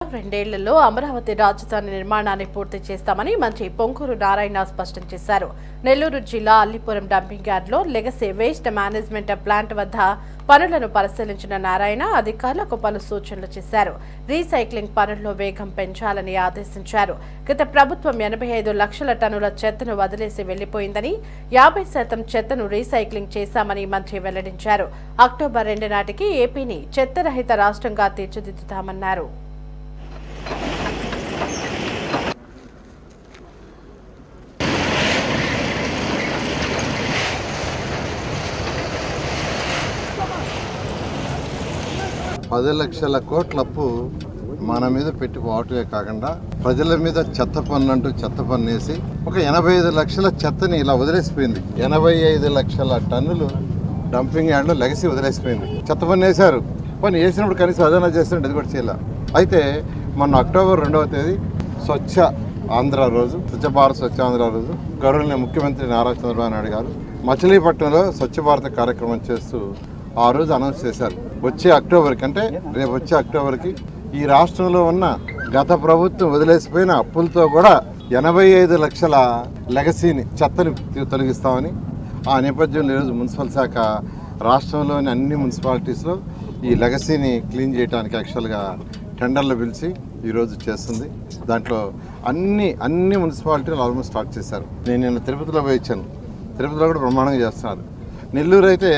రెండేళ్లలో అమరావతి రాజధాని నిర్మాణాన్ని పూర్తి చేస్తామని మంత్రి పొంగూరు నారాయణ స్పష్టం చేశారు. నెల్లూరు జిల్లా అల్లిపురం డంపింగ్ యార్డ్లో లెగసీ వేస్ట్ మేనేజ్మెంట్ ప్లాంట్ వద్ద పనులను పరిశీలించిన నారాయణ అధికారులకు పలు సూచనలు చేశారు. రీసైక్లింగ్ పనుల్లో వేగం పెంచాలని ఆదేశించారు. గత ప్రభుత్వం 85 లక్షల టన్నుల చెత్తను వదిలేసి వెళ్లిపోయిందని 50% చెత్తను రీసైక్లింగ్ చేశామని మంత్రి వెల్లడించారు. అక్టోబర్ 2 నాటికి ఏపీని చెత్తరహిత రాష్ట్రంగా తీర్చిదిద్దుతామన్నారు. పది లక్షల కోట్ల అప్పు మన మీద పెట్టి పోవటమే కాకుండా ప్రజల మీద చెత్త పన్ను అంటూ చెత్త పన్ను వేసి ఒక 85 లక్షల చెత్తని ఇలా వదిలేసిపోయింది. 85 లక్షల టన్నులు డంపింగ్ యార్డ్లో లెగసీ వదిలేసిపోయింది. చెత్త పన్ను వేశారు, పని వేసినప్పుడు కనీసం అదనా చేస్తుంటే అది కూడా చేయాల. అయితే మొన్న అక్టోబర్ 2వ తేదీ స్వచ్ఛ ఆంధ్ర రోజు, స్వచ్ఛ భారత్ స్వచ్ఛ ఆంధ్ర రోజు గౌరవనీయ ముఖ్యమంత్రి నారా చంద్రబాబు నాయుడు గారు మచిలీపట్నంలో స్వచ్ఛ భారత్ కార్యక్రమం చేస్తూ ఆ రోజు అనౌన్స్ చేశారు. వచ్చే అక్టోబర్కి, అంటే రేపు వచ్చే అక్టోబర్కి ఈ రాష్ట్రంలో ఉన్న గత ప్రభుత్వం వదిలేసిపోయిన అప్పులతో కూడా 85 లక్షల లెగసీని చెత్తని తొలగిస్తామని ఆ నేపథ్యంలో ఈరోజు మున్సిపల్ శాఖ రాష్ట్రంలోని అన్ని మున్సిపాలిటీస్లో ఈ లెగసీని క్లీన్ చేయడానికి యాక్చువల్గా టెండర్లు పిలిచి ఈరోజు చేస్తుంది. దాంట్లో అన్ని మున్సిపాలిటీలు ఆల్మోస్ట్ స్టార్ట్ చేశారు. నేను నిన్న తిరుపతిలో పోయి ఇచ్చాను. తిరుపతిలో కూడా బ్రహ్మాండంగా చేస్తున్నారు. నెల్లూరు అయితే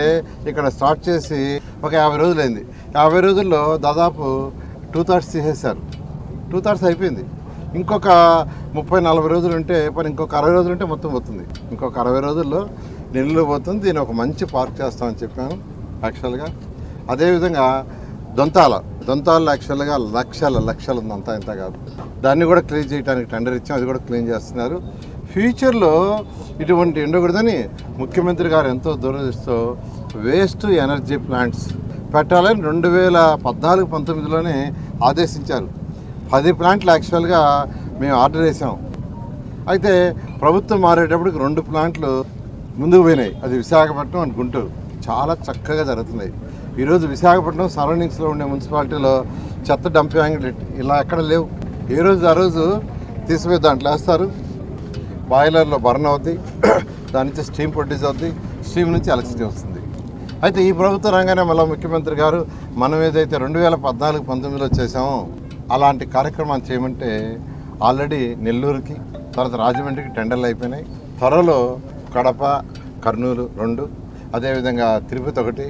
ఇక్కడ స్టార్ట్ చేసి ఒక 50 రోజులైంది. 50 రోజుల్లో దాదాపు 2/3 తీసేశారు. 2/3 అయిపోయింది. ఇంకొక 30-40 రోజులు ఉంటే పని, ఇంకొక 60 రోజులు ఉంటే మొత్తం పోతుంది. ఇంకొక 60 రోజుల్లో నెల్లూరు పోతుంది. దీన్ని ఒక మంచి పార్క్ చేస్తామని చెప్పాను యాక్చువల్గా. అదేవిధంగా దొంతాల్లో యాక్చువల్గా లక్షలు ఉంది, అంతా ఇంత కాదు. దాన్ని కూడా క్లీన్ చేయడానికి టెండర్ ఇచ్చాం, అది కూడా క్లీన్ చేస్తున్నారు. ఫ్యూచర్లో ఇటువంటి ఉండకూడదని ముఖ్యమంత్రి గారు ఎంతో దూరదృష్టితో వేస్ట్ ఎనర్జీ ప్లాంట్స్ పెట్టాలని 2014-19లోనే ఆదేశించారు. 10 ప్లాంట్లు యాక్చువల్గా మేము ఆర్డర్ చేసాం. అయితే ప్రభుత్వం మారేటప్పటికి 2 ప్లాంట్లు ముందుకు పోయినాయి. అది విశాఖపట్నం అండ్ గుంటూరు. చాలా చక్కగా జరుగుతున్నాయి. ఈరోజు విశాఖపట్నం సరౌండింగ్స్లో ఉండే మున్సిపాలిటీలో చెత్త డంపింగ్ ఇలా ఎక్కడ లేవు. ఏ రోజు ఆ రోజు తీసిపోయి దాంట్లో వేస్తారు. బాయిలర్లో బర్న్ అవుద్ది, దాని నుంచి స్టీమ్ ప్రొడ్యూస్ అవుద్ది, స్టీమ్ నుంచి ఎలక్ట్రిసిటీ వస్తుంది. అయితే ఈ ప్రభుత్వ రంగానే మళ్ళీ ముఖ్యమంత్రి గారు మనం ఏదైతే 2014-19లో చేసామో అలాంటి కార్యక్రమాలు చేయమంటే ఆల్రెడీ నెల్లూరుకి, తర్వాత రాజమండ్రికి టెండర్లు అయిపోయినాయి. త్వరలో కడప, కర్నూలు 2, అదేవిధంగా తిరుపతి 1,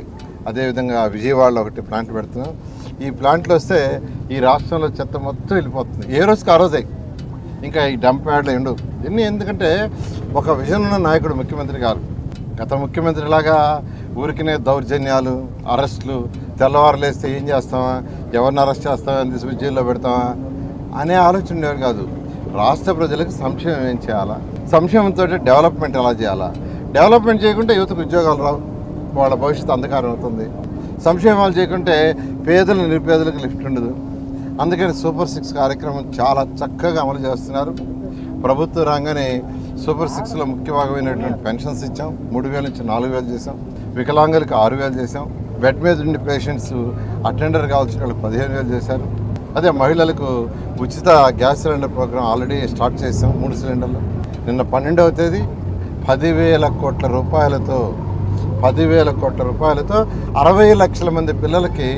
అదేవిధంగా విజయవాడలో 1 ప్లాంట్ పెడుతున్నాం. ఈ ప్లాంట్లు వస్తే ఈ రాష్ట్రంలో చెత్త మొత్తం వెళ్ళిపోతుంది. ఏ రోజుకి ఆ రోజే. ఇంకా ఈ డంప్ యార్డ్లు ఉండవు. ఇన్ని ఎందుకంటే ఒక విజన్ ఉన్న నాయకుడు ముఖ్యమంత్రి గారు. గత ముఖ్యమంత్రిలాగా ఊరికినే దౌర్జన్యాలు, అరెస్టులు, తెల్లవారులేస్తే ఏం చేస్తామా, ఎవరిని అరెస్ట్ చేస్తామా, తీసుకుని జైల్లో పెడతామా అనే ఆలోచన ఉండేవారు కాదు. రాష్ట్ర ప్రజలకు సంక్షేమం ఏం చేయాలా, సంక్షేమంతో డెవలప్మెంట్ ఎలా చేయాలా, డెవలప్మెంట్ చేయకుంటే యువతకు ఉద్యోగాలు రావు, వాళ్ళ భవిష్యత్తు అంధకారం అవుతుంది. సంక్షేమాలు చేయకుంటే పేదలు నిరుపేదలకు లిఫ్ట్ ఉండదు. అందుకని సూపర్ 6 కార్యక్రమం చాలా చక్కగా అమలు చేస్తున్నారు. ప్రభుత్వ రంగానే సూపర్ 6లో ముఖ్య భాగమైనటువంటి పెన్షన్స్ ఇచ్చాం. 3,000 నుంచి 4,000 చేసాం. వికలాంగులకు 6,000 చేసాం. బెడ్ మీద ఉండే పేషెంట్స్ అటెండర్ కావాల్సిన వాళ్ళకి 15,000 చేశారు. అదే మహిళలకు ఉచిత gas cylinder programme already start చేసాం. 3 సిలిండర్లు. నిన్న 12వ తేదీ 10,000 కోట్ల రూపాయలతో 60 లక్షల మంది పిల్లలకి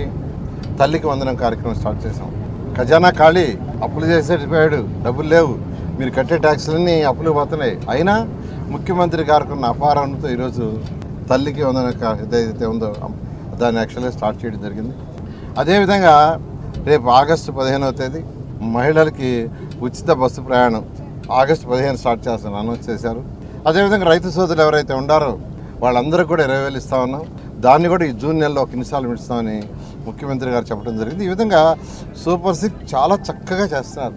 తల్లికి వందనం కార్యక్రమం స్టార్ట్ చేసాం. ఖజానా ఖాళీ, అప్పులు చేసేటిపోయాడు, డబ్బులు లేవు, మీరు కట్టే ట్యాక్సులన్నీ అప్పులు పోతున్నాయి. అయినా ముఖ్యమంత్రి గారికి ఉన్న అపారంతో ఈరోజు తల్లికి వందన ఏదైతే ఉందో దాన్ని యాక్చువల్గా స్టార్ట్ చేయడం జరిగింది. అదేవిధంగా రేపు ఆగస్టు 15వ తేదీ మహిళలకి ఉచిత బస్సు ప్రయాణం ఆగస్టు 15 స్టార్ట్ చేస్తాను అనౌన్స్ చేశారు. అదేవిధంగా రైతు సోదరులు ఎవరైతే ఉండారో వాళ్ళందరికీ కూడా 20,000 ఇస్తా ఉన్నాం. దాన్ని కూడా ఈ జూన్ నెలలో ఒక ఇన్స్టాల్మెంట్ ఇస్తామని ముఖ్యమంత్రి గారు చెప్పడం జరిగింది. ఈ విధంగా సూపర్ 6 చాలా చక్కగా చేస్తున్నారు.